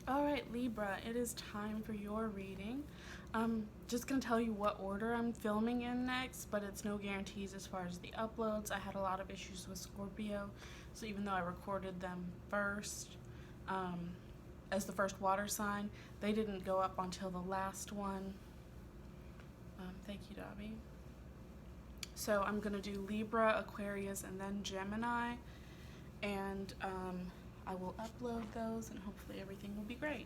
Alright, Libra, it is time for your reading. I'm just going to tell you what order I'm filming in next, but it's no guarantees as far as the uploads. I had a lot of issues with Scorpio, so even though I recorded them first, as the first water sign, they didn't go up until the last one. Thank you, Dobby. So I'm going to do Libra, Aquarius, and then Gemini, and I will upload those and hopefully everything will be great.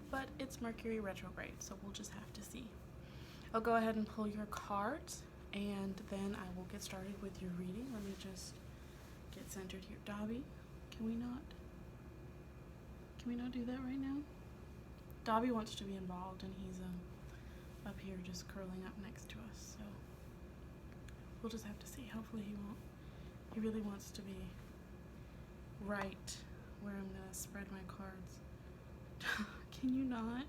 But it's Mercury retrograde, so we'll just have to see. I'll go ahead and pull your cards and then I will get started with your reading. Let me just get centered here. Dobby, can we not do that right now? Dobby wants to be involved and he's up here just curling up next to us, so we'll just have to see. Hopefully he won't. He really wants to be right where I'm gonna spread my cards. Can you not?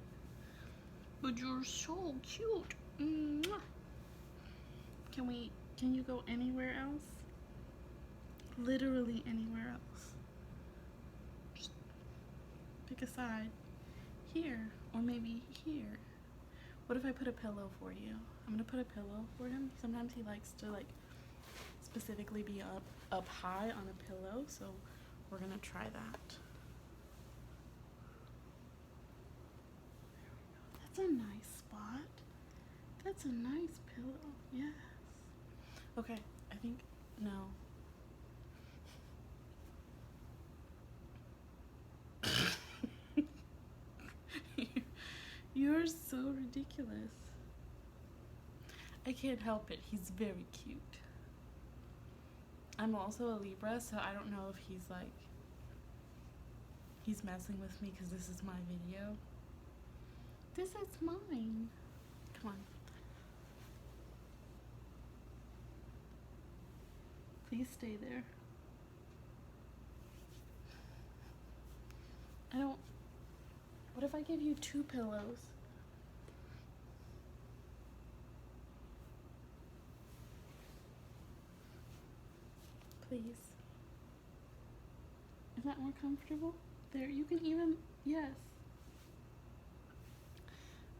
But you're so cute. Mwah. Can you go anywhere else? Literally anywhere else. Just pick a side. Here, or maybe here. What if I put a pillow for you? I'm gonna put a pillow for him. Sometimes he likes to like specifically be up high on a pillow, so we're gonna try that. That's a nice spot. That's a nice pillow. Yes. Okay, I think no. You're so ridiculous. I can't help it. He's very cute. I'm also a Libra, so I don't know if he's messing with me because this is my video. This is mine. Come on. Please stay there. What if I give you 2 pillows? Please. Is that more comfortable? There, you can even, yes.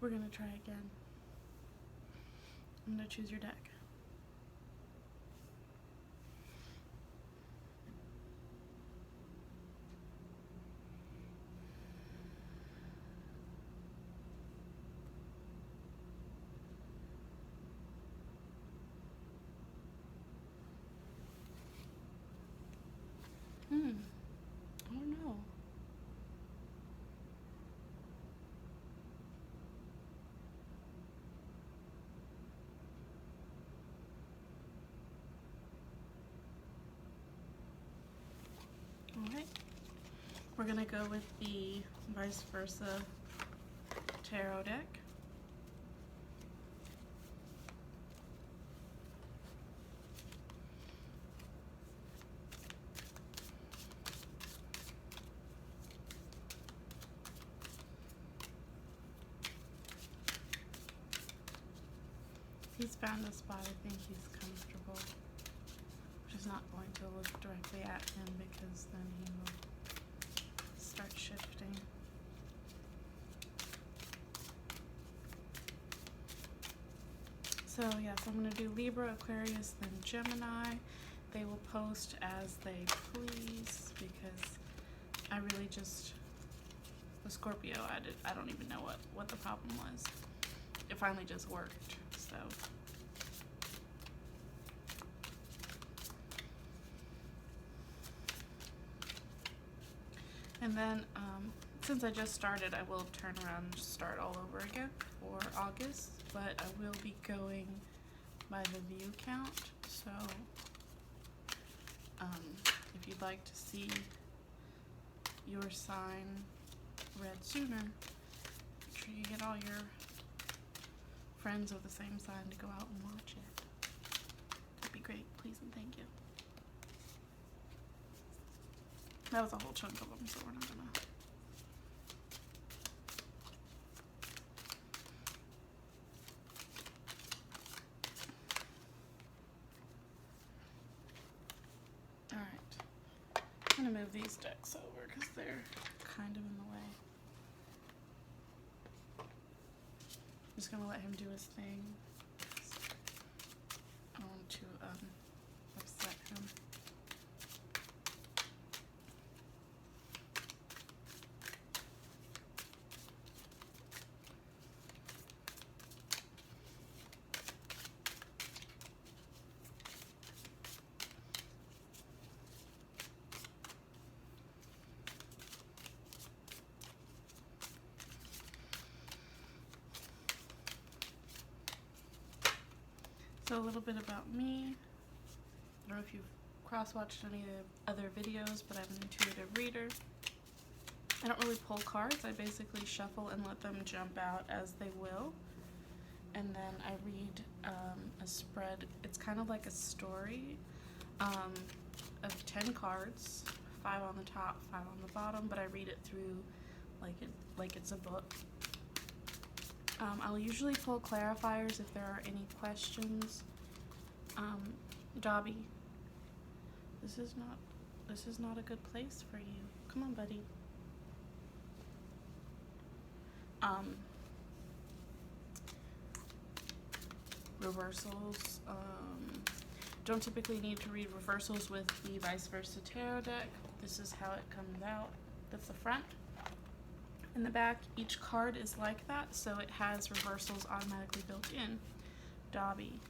We're gonna try again. I'm gonna choose your deck. I don't know. Alright. We're gonna go with the ViceVersa tarot deck. He's found a spot I think he's comfortable, which is not going to look directly at him because then he will start shifting. So yes, I'm going to do Libra, Aquarius, then Gemini. They will post as they please because I really just, with Scorpio, I don't even know what the problem was. It finally just worked, so. And then, since I just started, I will turn around and just start all over again for August, but I will be going by the view count, so if you'd like to see your sign read sooner, make sure you get all your friends of the same sign to go out and watch it. That'd be great, please and thank you. That was a whole chunk of them, so we're not gonna. Alright. I'm gonna move these decks over because they're kind of in the way. just gonna let him do his thing. I don't want to upset him. So a little bit about me. I don't know if you've cross-watched any of the other videos, but I'm an intuitive reader. I don't really pull cards. I basically shuffle and let them jump out as they will. And then I read a spread. It's kind of like a story of 10 cards, 5 on the top, 5 on the bottom, but I read it through like it's a book. I'll usually pull clarifiers if there are any questions. Dobby, this is not a good place for you. Come on, buddy. Reversals. Don't typically need to read reversals with the ViceVersa tarot deck. This is how it comes out. That's the front. In the back, each card is like that, so it has reversals automatically built in. Dobby.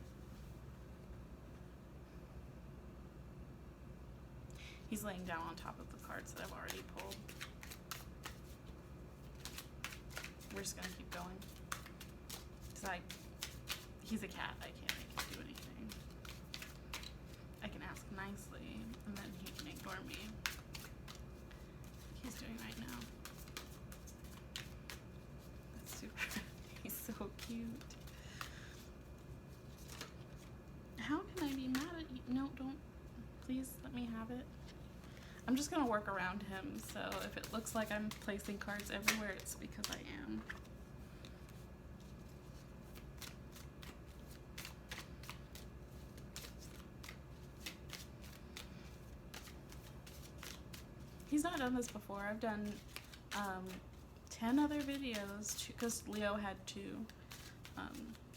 He's laying down on top of the cards that I've already pulled. We're just gonna keep going. He's a cat, I can't make him do anything. I can ask nicely, and then he can ignore me. Like he's doing right now. He's so cute. How can I be mad at you? No, don't. Please let me have it. I'm just gonna work around him, so if it looks like I'm placing cards everywhere, it's because I am. He's not done this before. I've done 10 other videos because Leo had to,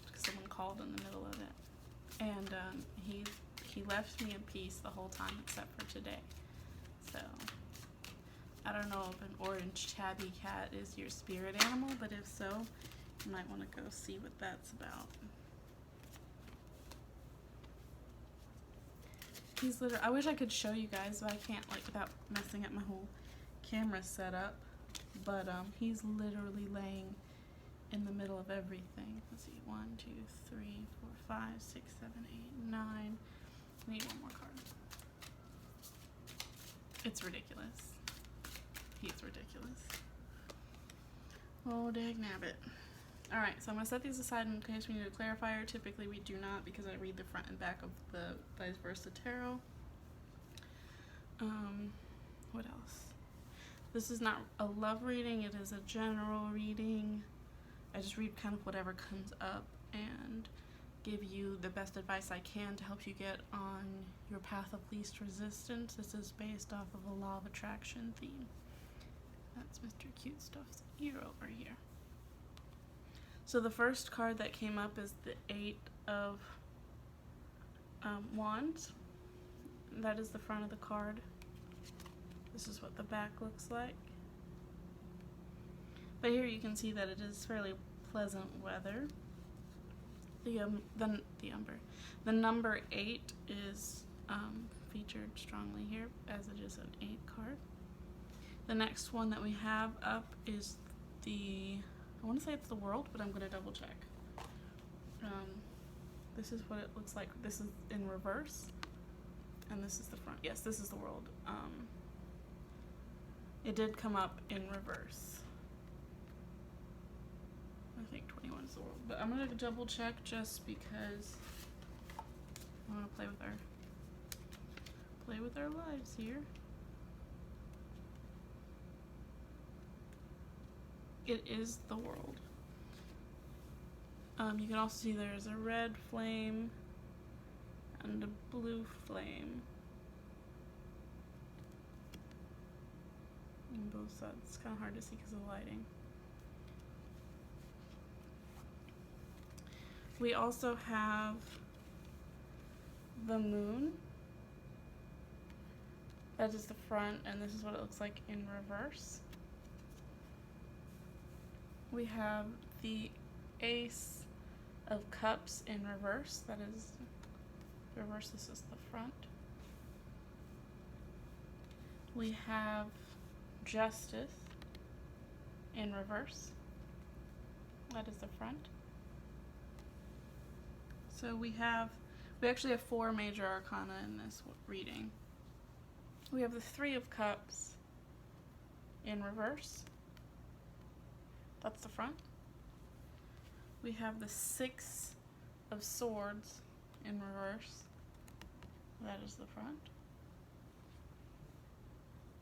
because someone called in the middle of it, and he left me in peace the whole time except for today. So I don't know if an orange tabby cat is your spirit animal, but if so, you might want to go see what that's about. He's literally, I wish I could show you guys, but I can't, like, without messing up my whole camera setup. But he's literally laying in the middle of everything. Let's see, 1, 2, 3, 4, 5, 6, 7, 8, 9. I need one more card. It's ridiculous. He's ridiculous. Oh, dag nabbit. Alright, so I'm going to set these aside in case we need a clarifier. Typically we do not because I read the front and back of the ViceVersa tarot. What else? This is not a love reading, it is a general reading. I just read kind of whatever comes up and give you the best advice I can to help you get on your path of least resistance. This is based off of a law of attraction theme. That's Mr. Cute Stuff's ear over here. So the first card that came up is the 8 of Wands. That is the front of the card. This is what the back looks like. But here you can see that it is fairly pleasant weather. The number 8 is featured strongly here, as it is an 8 card. The next one that we have up is I want to say it's the World, but I'm going to double check. This is what it looks like. This is in reverse, and this is the front. Yes, this is the World. It did come up in reverse. I think 21 is the World, but I'm going to double check just because I want to play with our lives here. It is the World. You can also see there's a red flame and a blue flame on both sides. It's kind of hard to see because of the lighting. We also have the moon. That is the front, and this is what it looks like in reverse. We have the Ace of Cups in reverse. That is reverse. This is the front. We have Justice in reverse. That is the front. So we actually have 4 major arcana in this reading. We have the 3 of Cups in reverse. That's the front. We have the 6 of Swords in reverse. That is the front.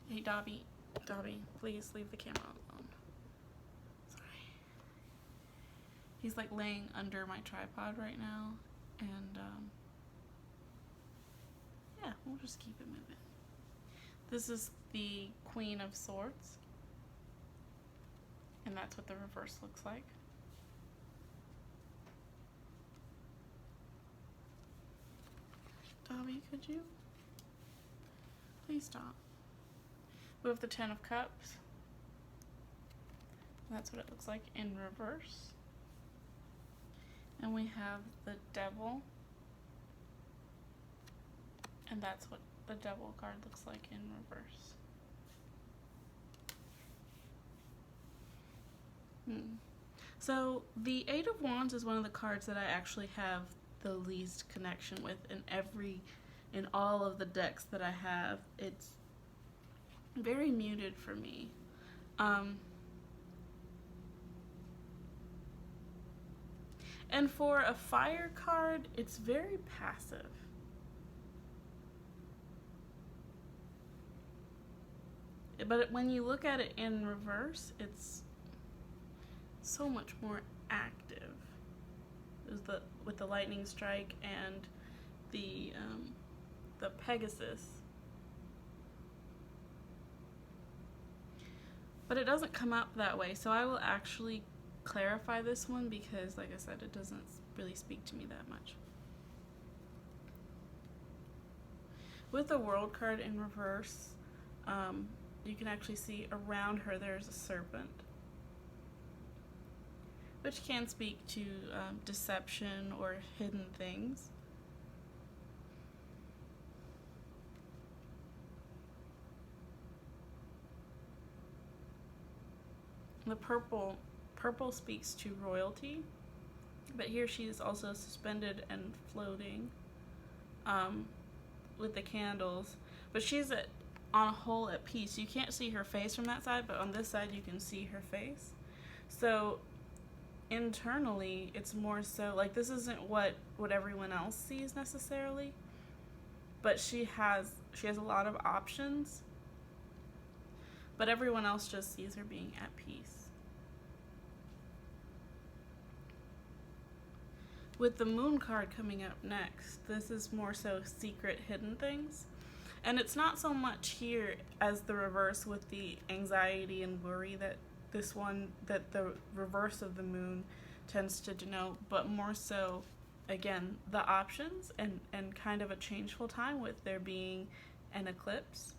Hey, Dobby, please leave the camera alone. Sorry. He's like laying under my tripod right now, and yeah, we'll just keep it moving. This is the Queen of Swords, and that's what the reverse looks like. Dobby, could you please stop? We have the 10 of Cups. That's what it looks like in reverse. And we have the Devil. And that's what the Devil card looks like in reverse. So the 8 of Wands is one of the cards that I actually have the least connection with in all of the decks that I have. It's very muted for me. And for a fire card, it's very passive. But when you look at it in reverse, it's so much more active. With the lightning strike and the Pegasus. But it doesn't come up that way, so I will actually clarify this one because, like I said, it doesn't really speak to me that much. With the World card in reverse, you can actually see around her there's a serpent, which can speak to deception or hidden things. The purple speaks to royalty, but here she is also suspended and floating with the candles, but she's on a whole at peace. You can't see her face from that side, but on this side you can see her face. So internally, it's more so like this isn't what everyone else sees necessarily, but she has a lot of options, but everyone else just sees her being at peace. With the Moon card coming up next, this is more so secret hidden things. And it's not so much here as the reverse with the anxiety and worry that the reverse of the Moon tends to denote, but more so, again, the options and kind of a changeful time with there being an eclipse.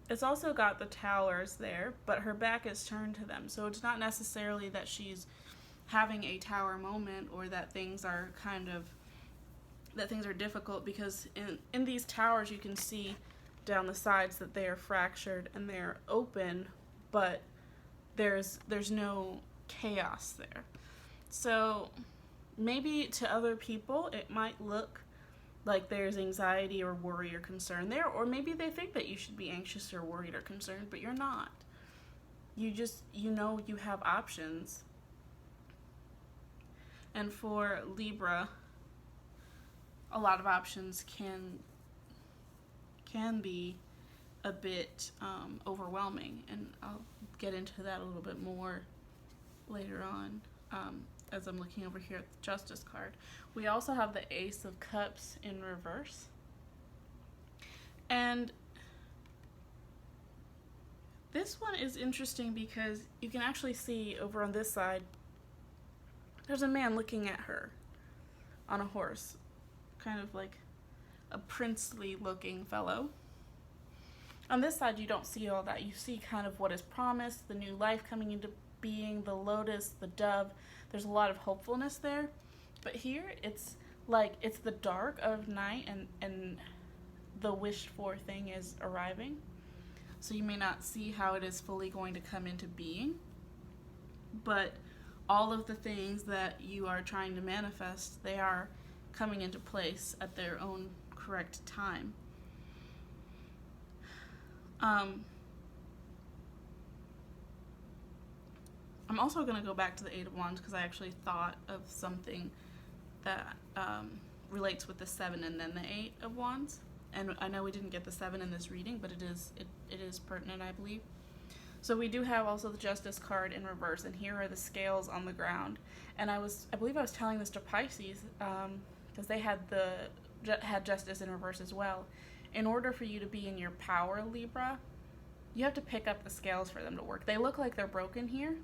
It's also got the towers there, but her back is turned to them, so it's not necessarily that she's having a tower moment or that things are difficult, because in these towers you can see down the sides that they are fractured and they're open, but there's no chaos there. So maybe to other people it might look like there's anxiety or worry or concern there, or maybe they think that you should be anxious or worried or concerned, but you're not. You have options. And for Libra, a lot of options can be a bit overwhelming, and I'll get into that a little bit more later on as I'm looking over here at the Justice card. We also have the Ace of Cups in reverse, and this one is interesting because you can actually see over on this side there's a man looking at her on a horse, kind of like a princely looking fellow. On this side, you don't see all that. You see kind of what is promised, the new life coming into being, the lotus, the dove. There's a lot of hopefulness there. But here, it's like it's the dark of night, and the wished for thing is arriving. So you may not see how it is fully going to come into being. But all of the things that you are trying to manifest, they are coming into place at their own correct time. I'm also going to go back to the Eight of Wands because I actually thought of something that relates with the 7 and then the 8 of Wands. And I know we didn't get the 7 in this reading, but it is pertinent, I believe. So we do have also the Justice card in reverse, and here are the scales on the ground. And I believe I was telling this to Pisces because they had Justice in reverse as well. In order for you to be in your power, Libra, you have to pick up the scales for them to work. They look like they're broken here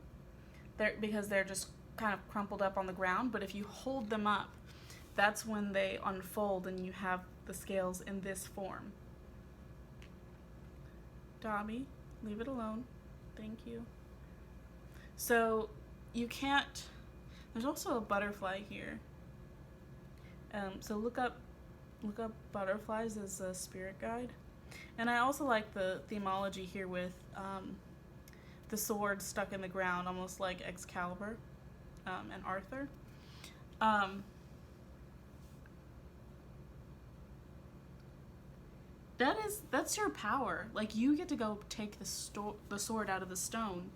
because they're just kind of crumpled up on the ground, but if you hold them up, that's when they unfold and you have the scales in this form. Dobby, leave it alone. Thank you. So you can't, there's also a butterfly here. So look up butterflies as a spirit guide. And I also like the themology here with the sword stuck in the ground, almost like Excalibur and Arthur. That's your power. Like, you get to go take the sword out of the stone.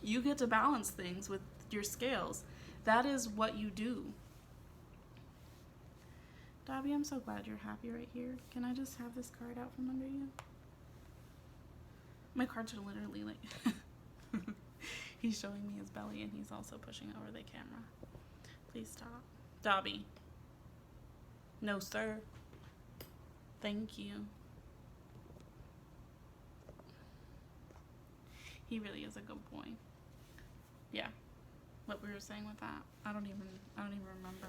You get to balance things with your scales. That is what you do. Dobby, I'm so glad you're happy right here. Can I just have this card out from under you? My cards are literally like... He's showing me his belly and he's also pushing over the camera. Please stop. Dobby. No, sir. Thank you. He really is a good boy. Yeah. What we were saying with that, I don't even remember.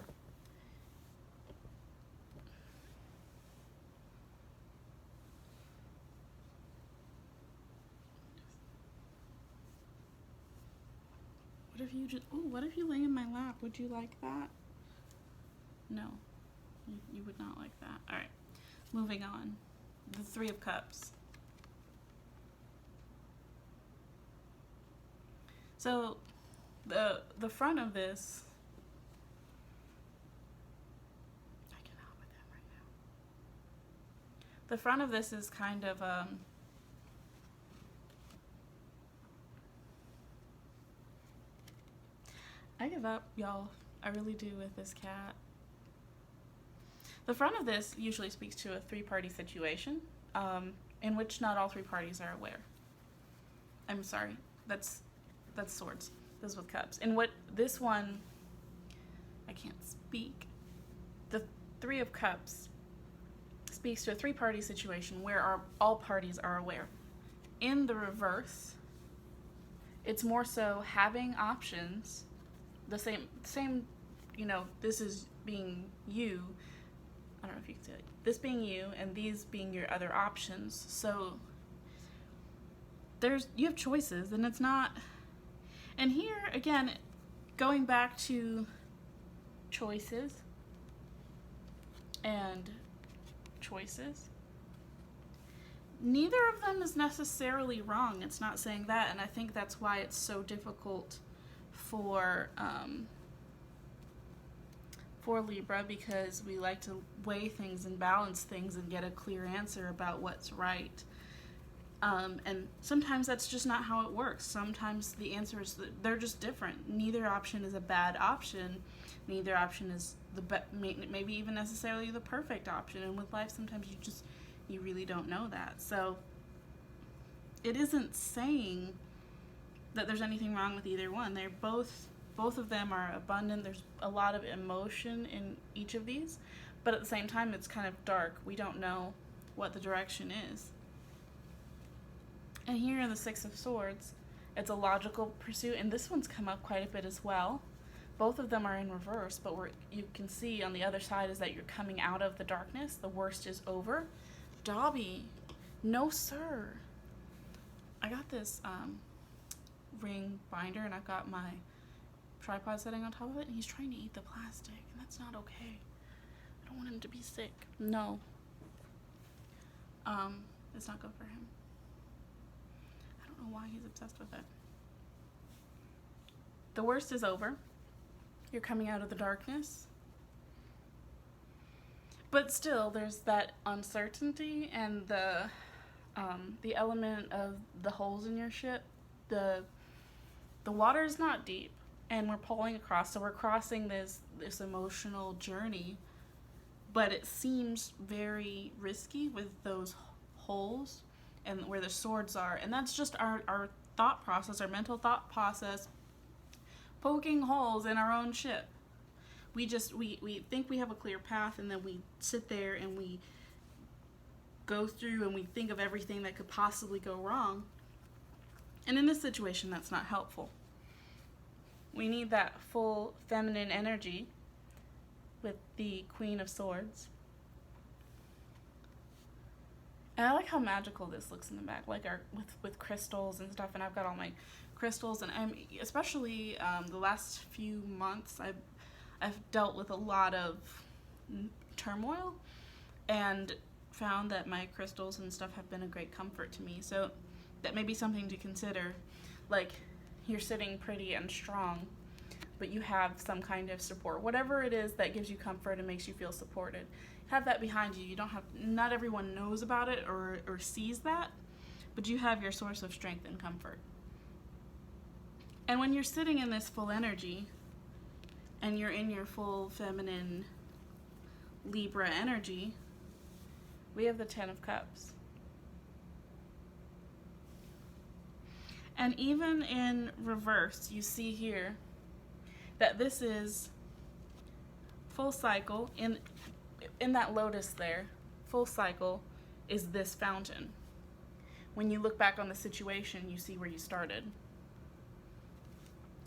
What if you lay in my lap? Would you like that? No. You would not like that. Alright. Moving on. The Three of Cups. So, the front of this... I cannot with him right now. The front of this is kind of... I give up, y'all. I really do with this cat. The front of this usually speaks to a three-party situation, in which not all three parties are aware. I'm sorry, that's swords. This is with cups. And what this one, I can't speak. The Three of Cups speaks to a three-party situation where all parties are aware. In the reverse, it's more so having options. The same, you know, this is being you. I don't know if you can say it. This being you and these being your other options. So you have choices, and it's not. And here again, going back to choices and choices. Neither of them is necessarily wrong. It's not saying that, and I think that's why it's so difficult for Libra, because we like to weigh things and balance things and get a clear answer about what's right. And sometimes that's just not how it works. Sometimes the answer is that they're just different. Neither option is a bad option. Neither option is maybe even necessarily the perfect option. And with life, sometimes you really don't know that. So it isn't saying that there's anything wrong with either one. They're both of them are abundant. There's a lot of emotion in each of these, but at the same time, it's kind of dark. We don't know what the direction is. And here in the Six of Swords, it's a logical pursuit, and this one's come up quite a bit as well. Both of them are in reverse, but you can see on the other side is that you're coming out of the darkness. The worst is over. Dobby, no sir. I got this ring binder, and I've got my tripod setting on top of it, and he's trying to eat the plastic, and that's not okay. I don't want him to be sick. No. It's not good for him. I don't know why he's obsessed with it. The worst is over. You're coming out of the darkness. But still, there's that uncertainty and the element of the holes in your ship. The water is not deep, and we're pulling across, so we're crossing this emotional journey, but it seems very risky with those holes and where the swords are, and that's just our thought process, our mental thought process, poking holes in our own ship. We think we have a clear path, and then we sit there and we go through and we think of everything that could possibly go wrong. And in this situation, that's not helpful. We need that full feminine energy with the Queen of Swords. And I like how magical this looks in the back, like with crystals and stuff. And I've got all my crystals, and especially the last few months, I've dealt with a lot of turmoil, and found that my crystals and stuff have been a great comfort to me. So that may be something to consider. Like, you're sitting pretty and strong, but you have some kind of support. Whatever it is that gives you comfort and makes you feel supported, have that behind you. Not everyone knows about it or sees that, but you have your source of strength and comfort. And when you're sitting in this full energy, and you're in your full feminine Libra energy, we have the Ten of Cups. And even in reverse, you see here that this is full cycle. In that lotus there, full cycle is this fountain. When you look back on the situation, you see where you started.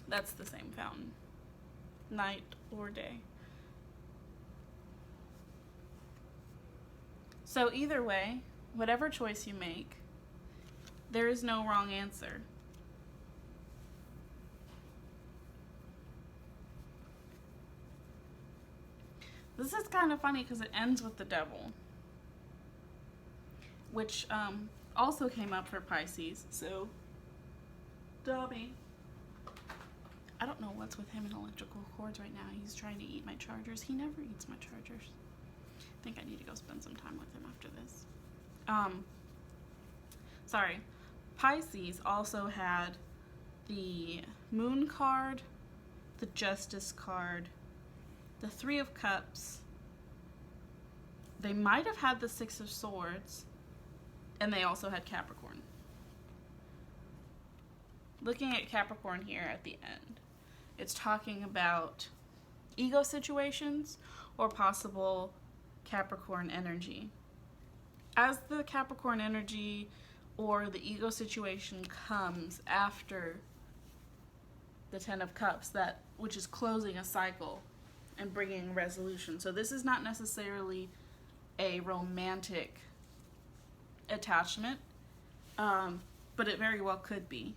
That's the same fountain, night or day. So either way, whatever choice you make, there is no wrong answer. This is kind of funny because it ends with the devil, which also came up for Pisces. So, Dobby, I don't know what's with him and electrical cords right now. He's trying to eat my chargers. He never eats my chargers. I think I need to go spend some time with him after this. Sorry. Pisces also had the Moon card, the Justice card, the Three of Cups. They might have had the Six of Swords, and they also had Capricorn. Looking at Capricorn here at the end, it's talking about ego situations or possible Capricorn energy. As the Capricorn energy or the ego situation comes after the Ten of Cups, which is closing a cycle and bringing resolution. So this is not necessarily a romantic attachment, but it very well could be.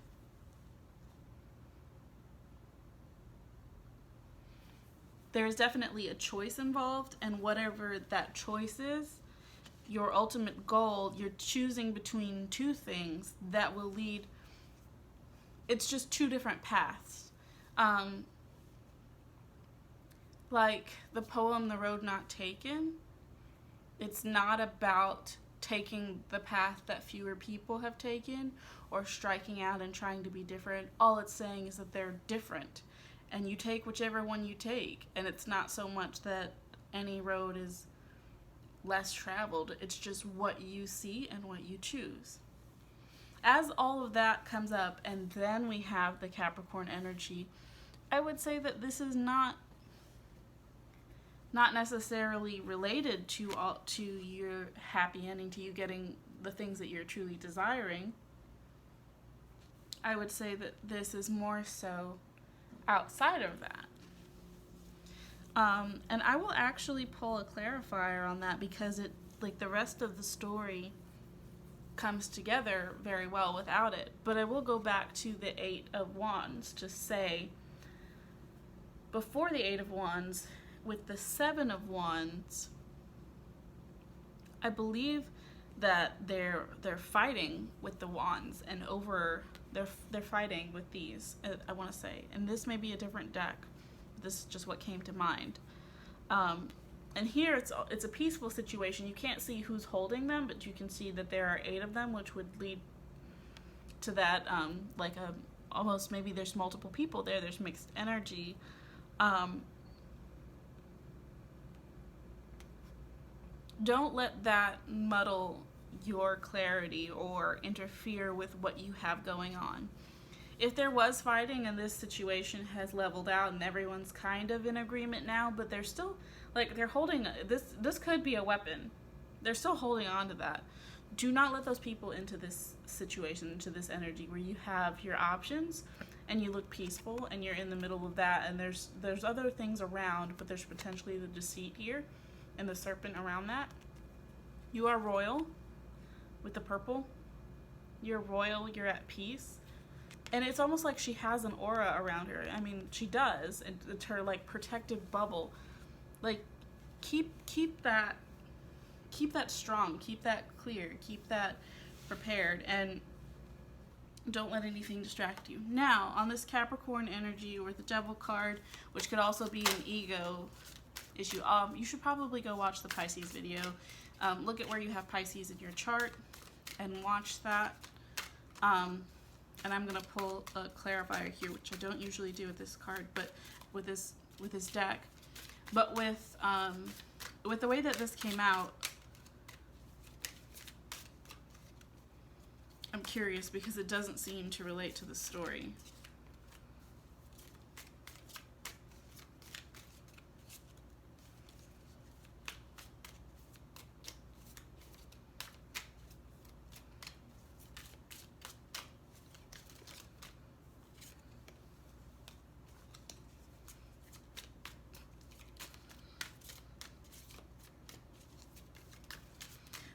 There's definitely a choice involved, and whatever that choice is, your ultimate goal, you're choosing between two things that will lead, it's just two different paths. Like the poem, The Road Not Taken, it's not about taking the path that fewer people have taken or striking out and trying to be different. All it's saying is that they're different, and you take whichever one you take, and it's not so much that any road is less traveled, it's just what you see and what you choose. As all of that comes up, and then we have the Capricorn energy, I would say that this is not necessarily related to your happy ending, to you getting the things that you're truly desiring. I would say that this is more so outside of that. And I will actually pull a clarifier on that because it, like, the rest of the story comes together very well without it. But I will go back to the Eight of Wands to say, before the Eight of Wands, with the Seven of Wands, I believe that they're fighting with the wands and over they're fighting with these, I want to say, and this may be a different deck. This is just what came to mind. And here it's a peaceful situation. You can't see who's holding them, but you can see that there are 8 of them, which would lead to that, like a almost maybe there's multiple people there. There's mixed energy. Don't let that muddle your clarity or interfere with what you have going on. If there was fighting and this situation has leveled out and everyone's kind of in agreement now, but they're still, like, they're holding, this could be a weapon. They're still holding on to that. Do not let those people into this situation, into this energy where you have your options and you look peaceful and you're in the middle of that, and there's other things around, but there's potentially the deceit here and the serpent around that. You are royal with the purple. You're royal, you're at peace. And it's almost like she has an aura around her. I mean, she does. It's her, like, protective bubble. Like, keep that strong, keep that clear, keep that prepared, and don't let anything distract you. Now, on this Capricorn energy or the Devil card, which could also be an ego issue, you should probably go watch the Pisces video. Look at where you have Pisces in your chart and watch that. And I'm gonna pull a clarifier here, which I don't usually do with this card, but with this deck. But with the way that this came out, I'm curious because it doesn't seem to relate to the story.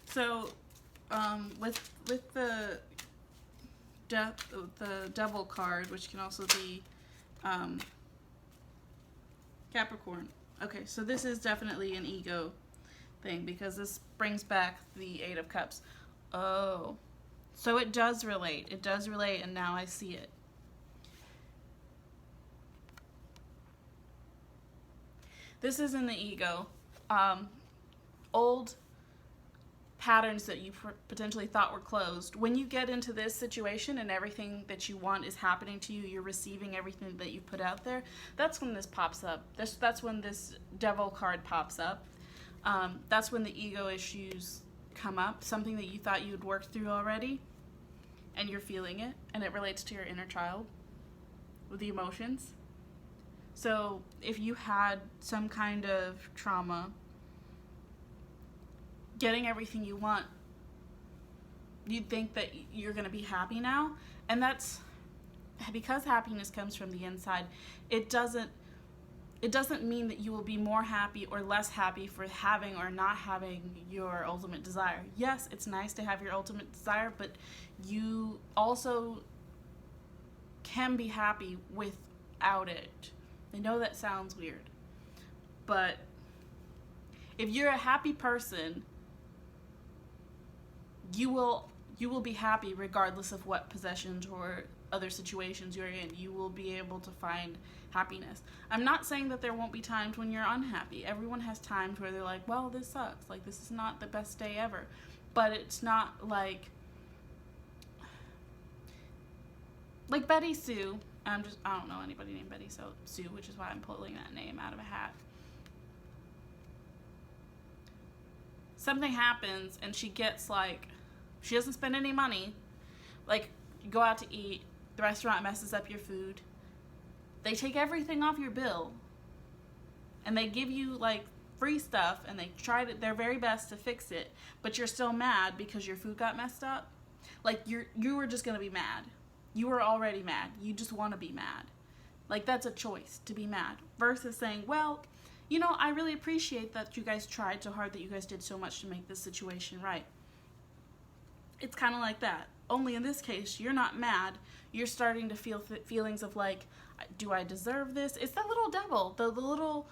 So, with the Devil card, which can also be Capricorn. Okay, so this is definitely an ego thing because this brings back the 8 of Cups. Oh, so it does relate. It does relate, and now I see it. This is in the ego. Old patterns that you potentially thought were closed. When you get into this situation and everything that you want is happening to you, you're receiving everything that you put out there, that's when this pops up. That's when this Devil card pops up. That's when the ego issues come up, something that you thought you had worked through already, and you're feeling it, and it relates to your inner child with the emotions. So if you had some kind of trauma, getting everything you want, you'd think that you're going to be happy now, and that's because happiness comes from the inside. It doesn't mean that you will be more happy or less happy for having or not having your ultimate desire. Yes, it's nice to have your ultimate desire, but you also can be happy without it. I know that sounds weird, but if you're a happy person, you will be happy regardless of what possessions or other situations you're in. You will be able to find happiness. I'm not saying that there won't be times when you're unhappy. Everyone has times where they're like, well, this sucks. Like, this is not the best day ever. But it's not like Betty Sue. I don't know anybody named Betty Sue, which is why I'm pulling that name out of a hat. Something happens and she gets, like, she doesn't spend any money. Like, you go out to eat, the restaurant messes up your food. They take everything off your bill. And they give you, like, free stuff, and they try their very best to fix it, but you're still mad because your food got messed up. Like, you were just going to be mad. You were already mad. You just want to be mad. Like, that's a choice, to be mad. Versus saying, well, you know, I really appreciate that you guys tried so hard, that you guys did so much to make this situation right. It's kind of like that. Only in this case, you're not mad. You're starting to feel feelings of like, do I deserve this? It's that little devil, the little,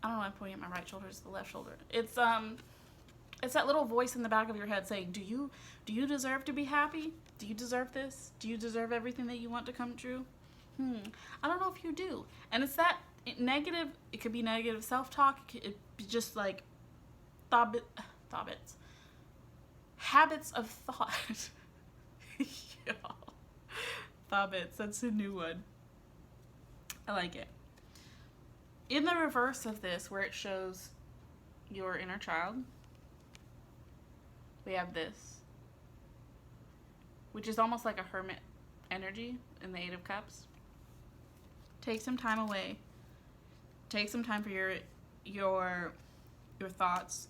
I don't know, I'm pointing at my right shoulder, it's the left shoulder. It's that little voice in the back of your head saying, do you deserve to be happy? Do you deserve this? Do you deserve everything that you want to come true? I don't know if you do. And it's that negative, it could be negative self-talk, it could be just like habits of thought. Yeah. Thobbits, that's a new one. I like it. In the reverse of this, where it shows your inner child, we have this, which is almost like a hermit energy in the Eight of Cups. Take some time away. Take some time for your thoughts.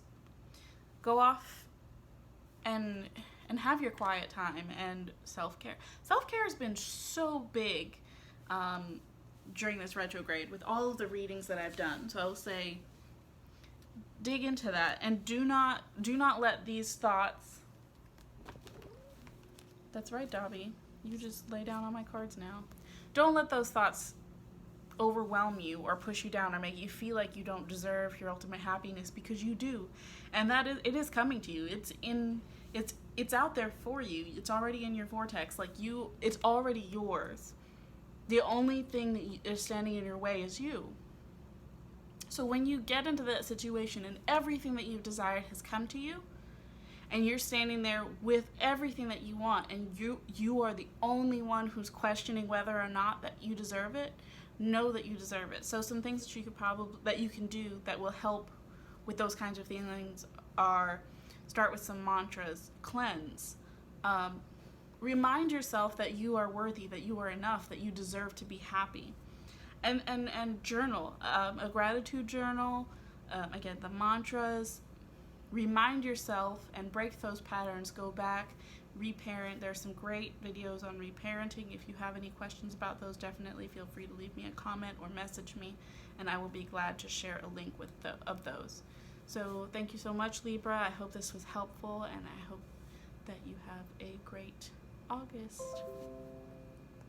Go off and have your quiet time and self-care. Self-care has been so big during this retrograde with all of the readings that I've done. So I'll say dig into that, and do not let these thoughts. That's right, Dobby. You just lay down on my cards now. Don't let those thoughts overwhelm you or push you down or make you feel like you don't deserve your ultimate happiness, because you do. And it is coming to you. It's out there for you. It's already in your vortex. Like it's already yours. The only thing that is standing in your way is you. So when you get into that situation and everything that you've desired has come to you, and you're standing there with everything that you want, and you are the only one who's questioning whether or not that you deserve it, know that you deserve it. So some things that you can do that will help with those kinds of feelings are start with some mantras, cleanse, remind yourself that you are worthy, that you are enough, that you deserve to be happy. And journal, a gratitude journal, again, the mantras. Remind yourself and break those patterns. Go back, reparent. There's some great videos on reparenting. If you have any questions about those, definitely feel free to leave me a comment or message me, and I will be glad to share a link of those. So thank you so much, Libra. I hope this was helpful, and I hope that you have a great August.